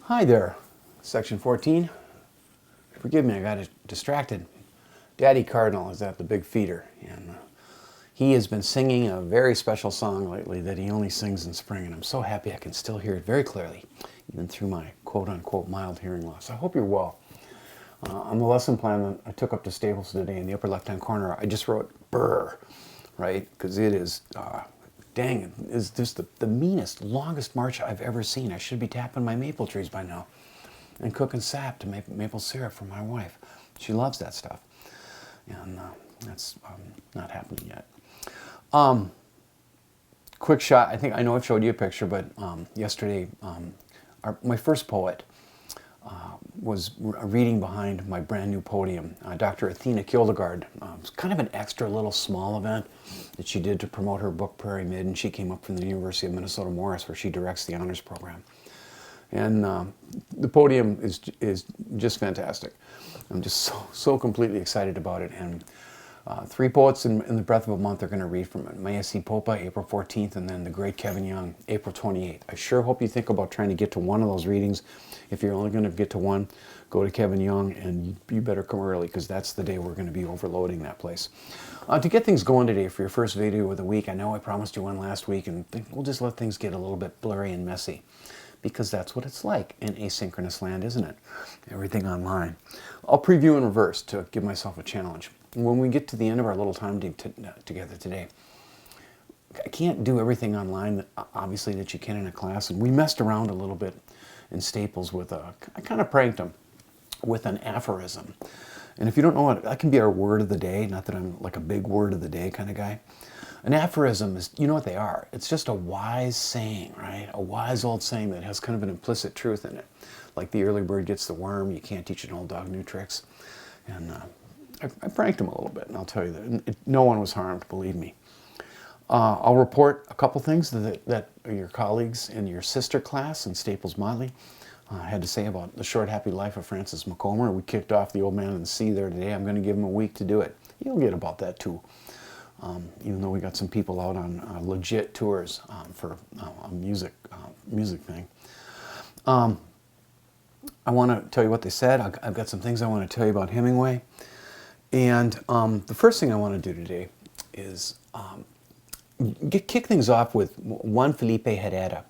Hi there, section 14. Forgive me, I got distracted. Daddy Cardinal is at the Big Feeder, and he has been singing a very special song lately that he only sings in spring, and I'm so happy I can still hear it very clearly, even through my quote-unquote mild hearing loss. I hope you're well. On the lesson plan that I took up to Staples today in the upper left-hand corner, I just wrote "brr," right? Because it is, dang, it is just the meanest, longest march I've ever seen. I should be tapping my maple trees by now and cooking sap to make maple syrup for my wife. She loves that stuff. And that's not happening yet. Quick shot, I know I've showed you a picture, but yesterday my first poet was reading behind my brand new podium. Dr. Athena Kildegard. It was kind of an extra little small event that she did to promote her book Prairie Mid, and she came up from the University of Minnesota Morris, where she directs the honors program. And the podium is just fantastic. I'm just so completely excited about it. And 3 poets in the breath of a month are going to read from it. Mayasi Popa, April 14th, and then the great Kevin Young, April 28th. I sure hope you think about trying to get to one of those readings. If you're only going to get to one, go to Kevin Young, and you better come early, because that's the day we're going to be overloading that place. To get things going today for your first video of the week, I know I promised you one last week, and we'll just let things get a little bit blurry and messy, because that's what it's like in asynchronous land, isn't it? Everything online. I'll preview in reverse to give myself a challenge. When we get to the end of our little time together today, I can't do everything online, obviously, that you can in a class. And we messed around a little bit in Staples with I kind of pranked them with an aphorism. And if you don't know what, that can be our word of the day. Not that I'm like a big word of the day kind of guy. An aphorism is, you know what they are. It's just a wise saying, right? A wise old saying that has kind of an implicit truth in it. Like the early bird gets the worm, you can't teach an old dog new tricks. And I pranked him a little bit, and I'll tell you that no one was harmed, believe me. I'll report a couple things that your colleagues in your sister class in Staples Motley had to say about the short, happy life of Francis McComber. We kicked off the Old Man in the Sea there today. I'm going to give him a week to do it. You'll get about that too. Even though we got some people out on legit tours for a music thing. I want to tell you what they said. I've got some things I want to tell you about Hemingway. And the first thing I want to do today is kick things off with Juan Felipe Herrera.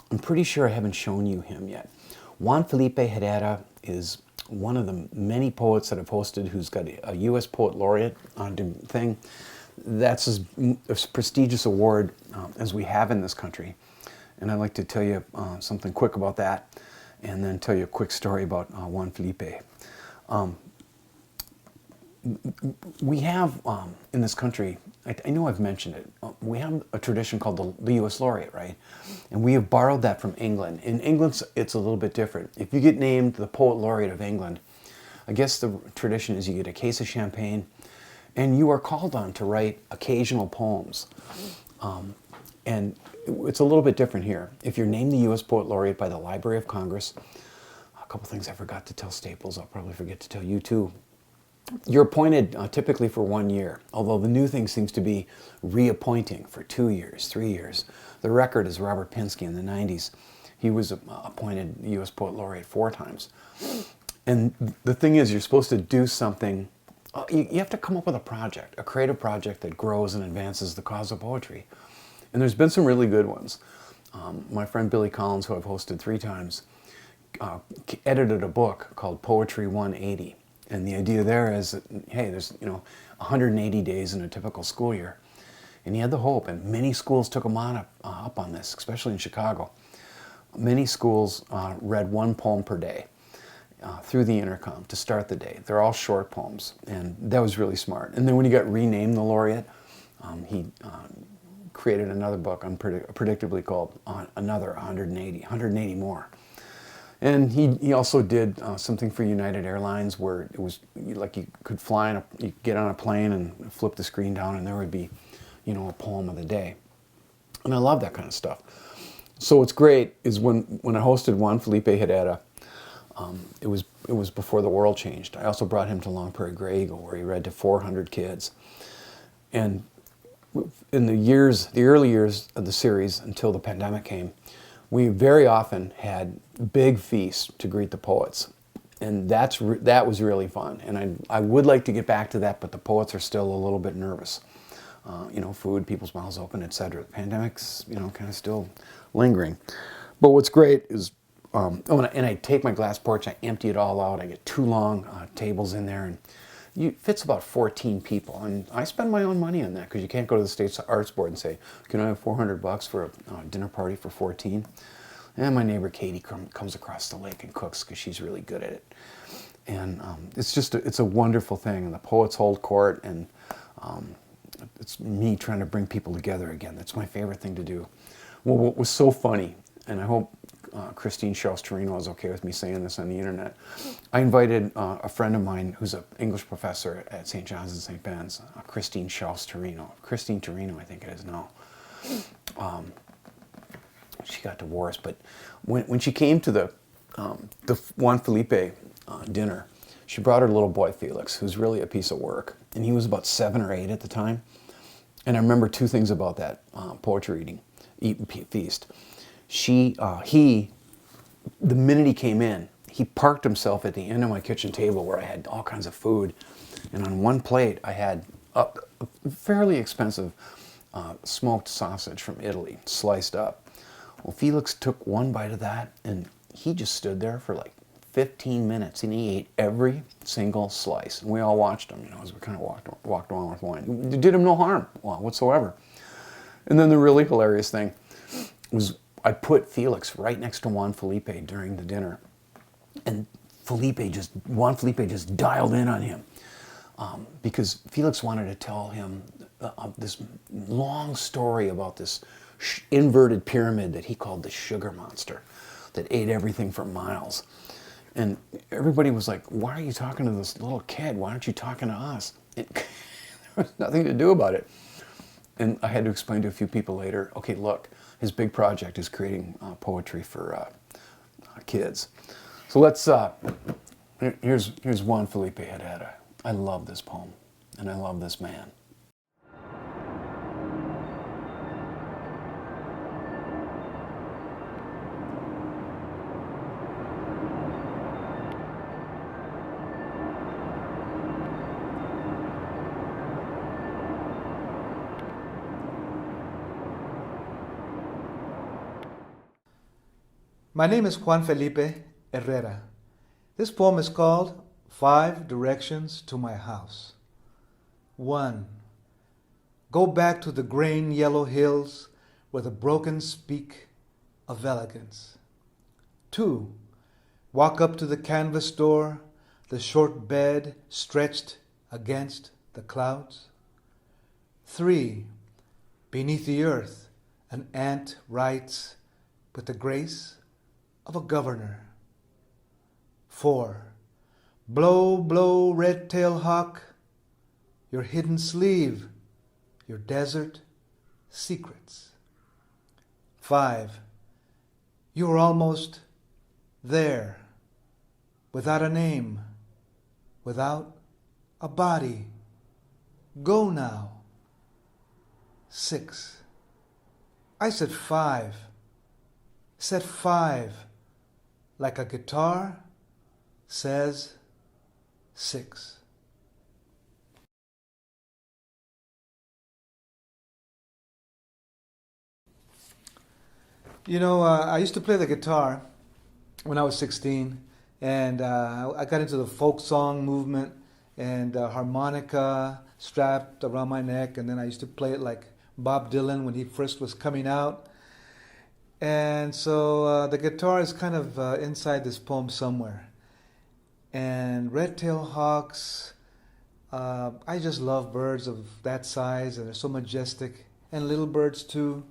I'm pretty sure I haven't shown you him yet. Juan Felipe Herrera is one of the many poets that I've hosted who's got a U.S. Poet Laureate thing. That's as prestigious award as we have in this country. And I'd like to tell you something quick about that, and then tell you a quick story about Juan Felipe. We have in this country, I know I've mentioned it, we have a tradition called the U.S. Laureate, right? And we have borrowed that from England. In England, it's a little bit different. If you get named the Poet Laureate of England, I guess the tradition is you get a case of champagne, and you are called on to write occasional poems. And it's a little bit different here. If you're named the U.S. Poet Laureate by the Library of Congress, a couple things I forgot to tell Staples, I'll probably forget to tell you too. You're appointed typically for 1 year, although the new thing seems to be reappointing for 2 years, 3 years. The record is Robert Pinsky in the 90s. He was appointed U.S. Poet Laureate 4 times. And the thing is, you're supposed to do something. You have to come up with a project, a creative project that grows and advances the cause of poetry. And there's been some really good ones. My friend Billy Collins, who I've hosted 3 times, edited a book called Poetry 180. And the idea there is that, hey, there's 180 days in a typical school year. And he had the hope, and many schools took him up on this, especially in Chicago. Many schools read 1 poem per day through the intercom to start the day. They're all short poems, and that was really smart. And then when he got renamed the laureate, he created another book, predictably called Another 180 more. And he also did something for United Airlines where it was like you could you get on a plane and flip the screen down, and there would be, a poem of the day. And I love that kind of stuff. So what's great is when I hosted Juan Felipe Herrera, it was before the world changed. I also brought him to Long Prairie Grey Eagle, where he read to 400 kids. And in the early years of the series, until the pandemic came, we very often had big feasts to greet the poets. And that was really fun. And I would like to get back to that, but the poets are still a little bit nervous. Food, people's mouths open, etc. The pandemic's, kind of still lingering. But what's great is, and I take my glass porch, I empty it all out, I get 2 long tables in there, and it fits about 14 people. And I spend my own money on that, because you can't go to the State's Arts Board and say, can I have $400 for a dinner party for 14? And my neighbor Katie comes across the lake and cooks, because she's really good at it. And it's a wonderful thing, and the poets hold court, and it's me trying to bring people together again. That's my favorite thing to do. Well, what was so funny, and I hope Christine Schaus-Torino is okay with me saying this on the internet, I invited a friend of mine who's an English professor at St. John's and St. Ben's, Christine Schaus-Torino. Christine Torino, I think it is now. She got divorced, but when she came to the Juan Felipe dinner, she brought her little boy Felix, who's really a piece of work, and he was about 7 or 8 at the time. And I remember 2 things about that poetry feast. The minute he came in, he parked himself at the end of my kitchen table where I had all kinds of food, and on one plate I had a fairly expensive smoked sausage from Italy, sliced up. Well, Felix took one bite of that, and he just stood there for like 15 minutes, and he ate every single slice. And we all watched him, as we kind of walked along with wine. It did him no harm whatsoever. And then the really hilarious thing was I put Felix right next to Juan Felipe during the dinner, and Juan Felipe just dialed in on him because Felix wanted to tell him this long story about this inverted pyramid that he called the sugar monster that ate everything for miles. And everybody was like, why are you talking to this little kid? Why aren't you talking to us? There was nothing to do about it. And I had to explain to a few people later, okay, look, his big project is creating poetry for kids. So here's Juan Felipe Herrera. I love this poem, and I love this man. My name is Juan Felipe Herrera. This poem is called 5 Directions to My House. 1. Go back to the grain yellow hills with a broken speak of elegance. 2. Walk up to the canvas door, the short bed stretched against the clouds. 3. Beneath the earth, an ant writes with the grace of a governor. 4. Blow, blow, red-tailed hawk, your hidden sleeve, your desert secrets. 5. You are almost there, without a name, without a body. Go now. 6. I said 5. Said 5. Like a guitar says 6. I used to play the guitar when I was 16, and I got into the folk song movement and harmonica strapped around my neck, and then I used to play it like Bob Dylan when he first was coming out. And so the guitar is kind of inside this poem somewhere. And red-tailed hawks, I just love birds of that size, and they're so majestic, and little birds too.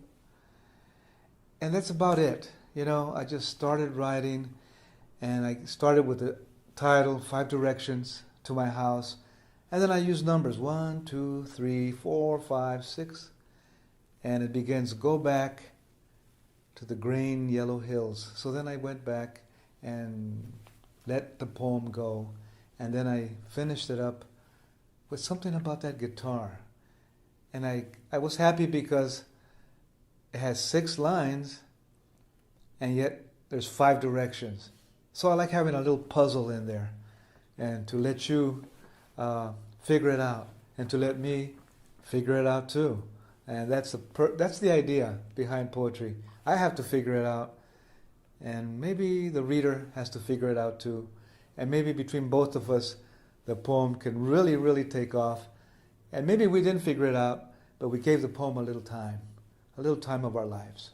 And that's about it. I just started writing, and I started with the title, 5 Directions to My House. And then I used numbers, 1, 2, 3, 4, 5, 6. And it begins, go back to the grain yellow hills. So then I went back and let the poem go, and then I finished it up with something about that guitar. And I was happy because it has 6 lines, and yet there's 5 directions. So I like having a little puzzle in there, and to let you figure it out, and to let me figure it out too. And that's the idea behind poetry. I have to figure it out, and maybe the reader has to figure it out too. And maybe between both of us, the poem can really, really take off. And maybe we didn't figure it out, but we gave the poem a little time of our lives.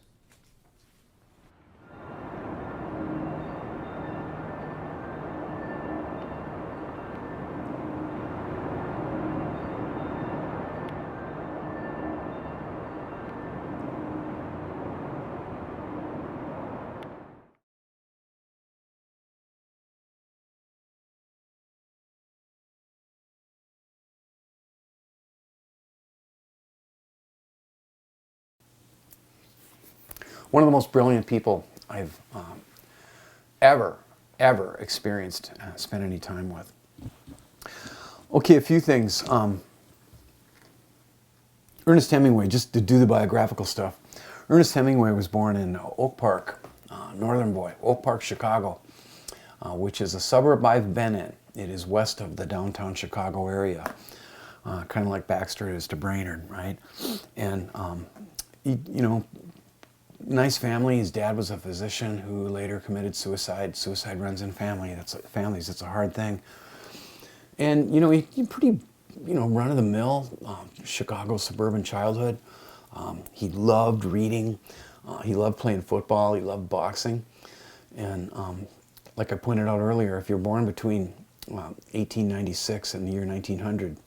One of the most brilliant people I've ever experienced, spent any time with. Okay, a few things. Ernest Hemingway, just to do the biographical stuff. Ernest Hemingway was born in Oak Park, northern boy, Oak Park, Chicago, which is a suburb I've been in. It is west of the downtown Chicago area, kind of like Baxter is to Brainerd, right? And, nice family. His dad was a physician who later committed suicide. Suicide runs in families. It's a hard thing. And, he pretty, run-of-the-mill Chicago suburban childhood. He loved reading. He loved playing football. He loved boxing. And like I pointed out earlier, if you're born between 1896 and the year 1900,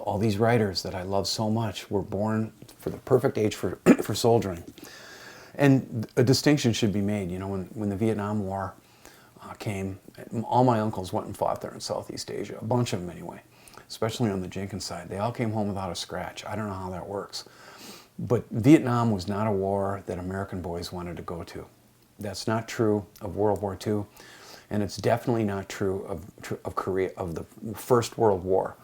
all these writers that I love so much were born for the perfect age for soldiering. And a distinction should be made. When the Vietnam War came, all my uncles went and fought there in Southeast Asia, a bunch of them anyway, especially on the Jenkins side. They all came home without a scratch. I don't know how that works. But Vietnam was not a war that American boys wanted to go to. That's not true of World War II, and it's definitely not true of Korea, of the First World War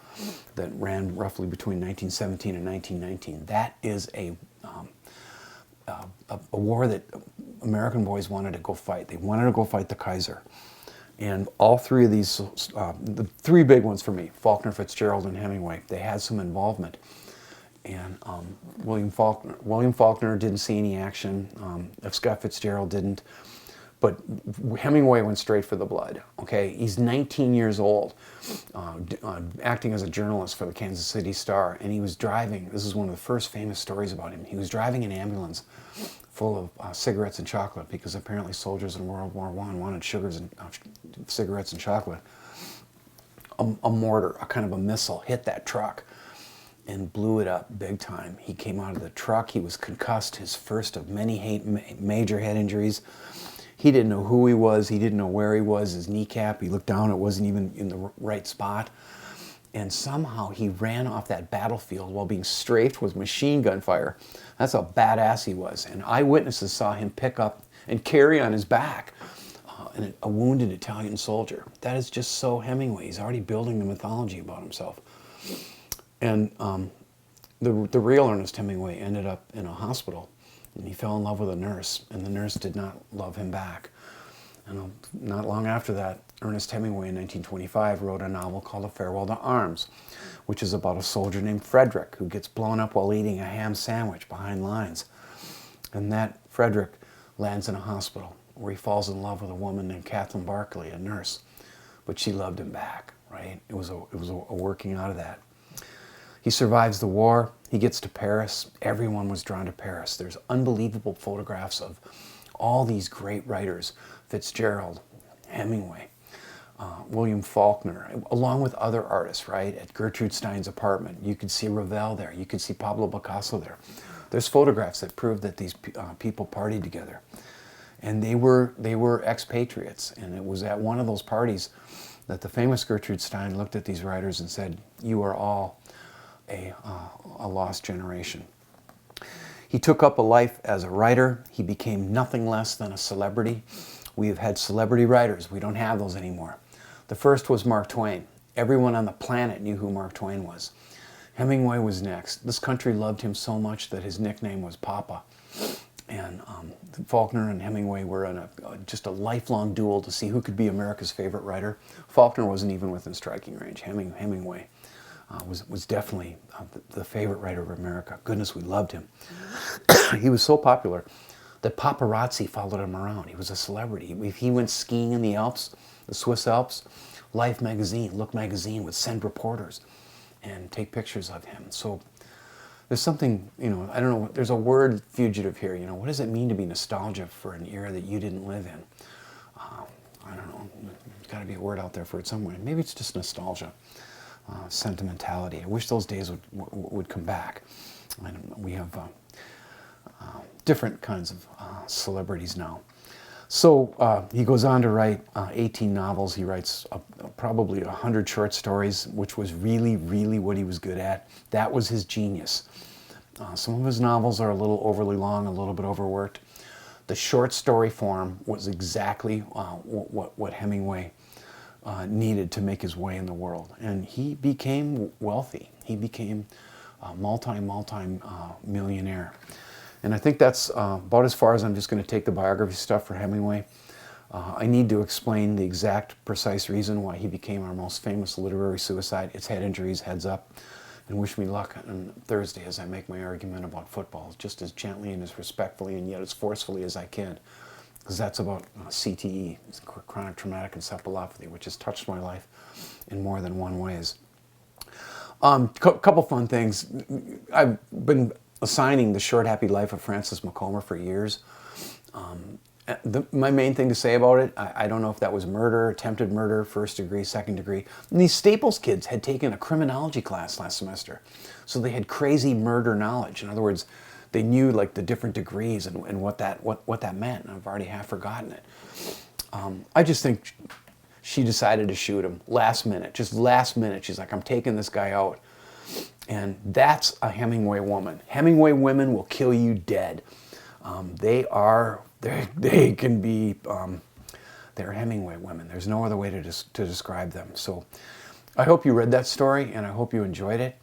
that ran roughly between 1917 and 1919. That is a war that American boys wanted to go fight. They wanted to go fight the Kaiser. And all three of these, the three big ones for me, Faulkner, Fitzgerald, and Hemingway, they had some involvement. And William Faulkner didn't see any action. Scott Fitzgerald didn't. But Hemingway went straight for the blood. Okay, he's 19 years old, acting as a journalist for the Kansas City Star, and he was driving. This is one of the first famous stories about him. He was driving an ambulance full of cigarettes and chocolate, because apparently soldiers in World War I wanted sugars and cigarettes and chocolate. A mortar, a kind of a missile, hit that truck and blew it up big time. He came out of the truck. He was concussed, his first of many major head injuries. He didn't know who he was. He didn't know where he was. His kneecap, he looked down, it wasn't even in the right spot. And somehow he ran off that battlefield while being strafed with machine gun fire. That's how badass he was. And eyewitnesses saw him pick up and carry on his back a wounded Italian soldier. That is just so Hemingway. He's already building the mythology about himself. And the real Ernest Hemingway ended up in a hospital. And he fell in love with a nurse, and the nurse did not love him back. And not long after that, Ernest Hemingway in 1925 wrote a novel called A Farewell to Arms, which is about a soldier named Frederick who gets blown up while eating a ham sandwich behind lines. And that Frederick lands in a hospital where he falls in love with a woman named Catherine Barkley, a nurse. But she loved him back, right? It was a working out of that. He survives the war. He gets to Paris. Everyone was drawn to Paris. There's unbelievable photographs of all these great writers, Fitzgerald, Hemingway, William Faulkner, along with other artists, right? At Gertrude Stein's apartment. You could see Ravel there. You could see Pablo Picasso there. There's photographs that prove that these people partied together. And they were expatriates. And it was at one of those parties that the famous Gertrude Stein looked at these writers and said, "You are all a lost generation." He took up a life as a writer. He became nothing less than a celebrity. We have had celebrity writers. We don't have those anymore. The first was Mark Twain. Everyone on the planet knew who Mark Twain was. Hemingway was next. This country loved him so much that his nickname was Papa. And Faulkner and Hemingway were in just a lifelong duel to see who could be America's favorite writer. Faulkner wasn't even within striking range. Hemingway was definitely the favorite writer of America. Goodness, we loved him. He was so popular that paparazzi followed him around. He was a celebrity. If he went skiing in the Alps, the Swiss Alps, Life magazine, Look magazine would send reporters and take pictures of him. So there's something, I don't know, there's a word fugitive here. What does it mean to be nostalgic for an era that you didn't live in? I don't know. There's got to be a word out there for it somewhere. Maybe it's just nostalgia, sentimentality. I wish those days would come back. I don't know. We have different kinds of celebrities now. So he goes on to write 18 novels. He writes probably 100 short stories, which was really, really what he was good at. That was his genius. Some of his novels are a little overly long, a little bit overworked. The short story form was exactly what Hemingway needed to make his way in the world. And he became wealthy. He became a multi-millionaire. And I think that's about as far as I'm just going to take the biography stuff for Hemingway. I need to explain the exact, precise reason why he became our most famous literary suicide. It's head injuries, heads up. And wish me luck on Thursday as I make my argument about football, just as gently and as respectfully and yet as forcefully as I can. Because that's about CTE, chronic traumatic encephalopathy, which has touched my life in more than one ways. Couple fun things. I've been assigning The Short Happy Life of Francis McComber for years. My main thing to say about it, I don't know if that was murder, attempted murder, first degree, second degree. And these Staples kids had taken a criminology class last semester. So they had crazy murder knowledge. In other words, they knew like the different degrees and what that meant. And I've already half forgotten it. I just think she decided to shoot him last minute, just last minute. She's like, I'm taking this guy out. And that's a Hemingway woman. Hemingway women will kill you dead. They can be, they're Hemingway women. There's no other way to describe them. So I hope you read that story and I hope you enjoyed it.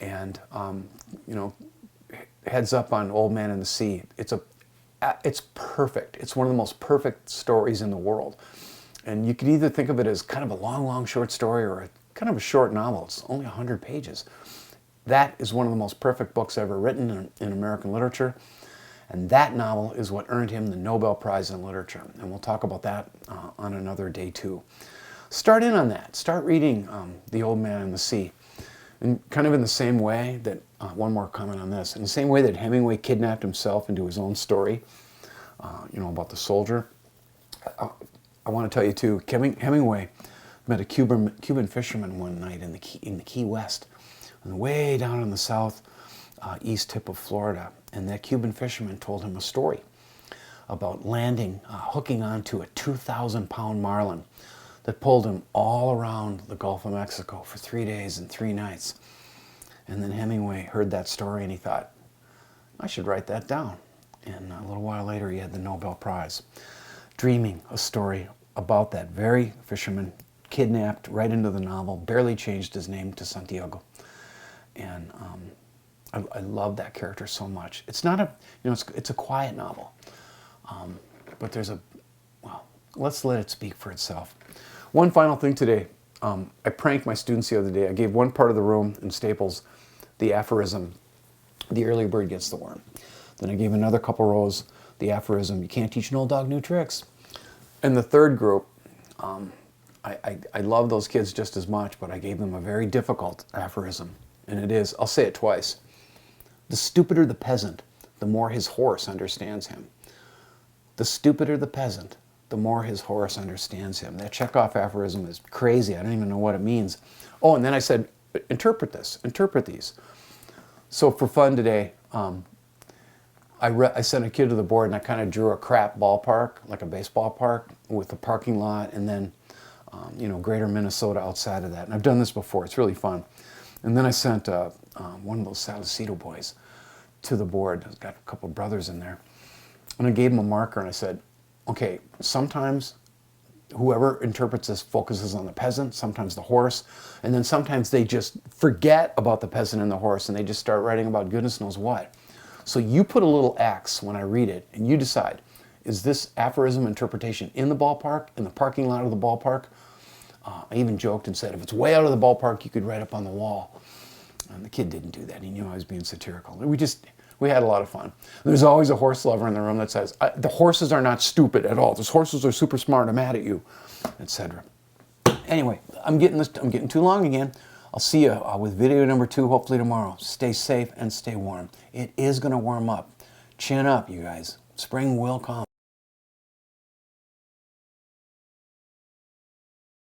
And, heads up on Old Man and the Sea. It's perfect. It's one of the most perfect stories in the world. And you can either think of it as kind of a long, long short story or kind of a short novel. It's only 100 pages. That is one of the most perfect books ever written in American literature. And that novel is what earned him the Nobel Prize in Literature. And we'll talk about that on another day too. Start in on that. Start reading The Old Man and the Sea. And kind of in the same way that, one more comment on this, in the same way that Hemingway kidnapped himself into his own story, about the soldier, I want to tell you too, Hemingway met a Cuban fisherman one night in the Key West, and way down in the south east tip of Florida. And that Cuban fisherman told him a story about landing, hooking onto a 2,000-pound marlin that pulled him all around the Gulf of Mexico for 3 days and 3 nights. And then Hemingway heard that story and he thought, I should write that down. And a little while later he had the Nobel Prize, dreaming a story about that very fisherman, kidnapped right into the novel, barely changed his name to Santiago. And I love that character so much. It's not it's a quiet novel, but let's let it speak for itself. One final thing today, I pranked my students the other day. I gave one part of the room in Staples the aphorism, the early bird gets the worm. Then I gave another couple rows the aphorism, you can't teach an old dog new tricks. And the third group, I love those kids just as much, but I gave them a very difficult aphorism. And it is, I'll say it twice, the stupider the peasant, the more his horse understands him. The stupider the peasant, the more his horse understands him. That Chekhov aphorism is crazy. I don't even know what it means. Oh, and then I said, interpret these. So for fun today, I sent a kid to the board and I kind of drew a crap ballpark, like a baseball park, with a parking lot and then, greater Minnesota outside of that. And I've done this before. It's really fun. And then I sent one of those Salcedo boys to the board. He's got a couple of brothers in there. And I gave him a marker and I said, okay, sometimes whoever interprets this focuses on the peasant, sometimes the horse, and then sometimes they just forget about the peasant and the horse and they just start writing about goodness knows what. So you put a little X when I read it, and you decide, is this aphorism interpretation in the ballpark, in the parking lot of the ballpark? I even joked and said, if it's way out of the ballpark, you could write up on the wall. And the kid didn't do that. He knew I was being satirical. We had a lot of fun. There's always a horse lover in the room that says, the horses are not stupid at all. Those horses are super smart. I'm mad at you, etc. Anyway, I'm getting too long again. I'll see you with video number 2 hopefully tomorrow. Stay safe and stay warm. It is going to warm up. Chin up, you guys. Spring will come.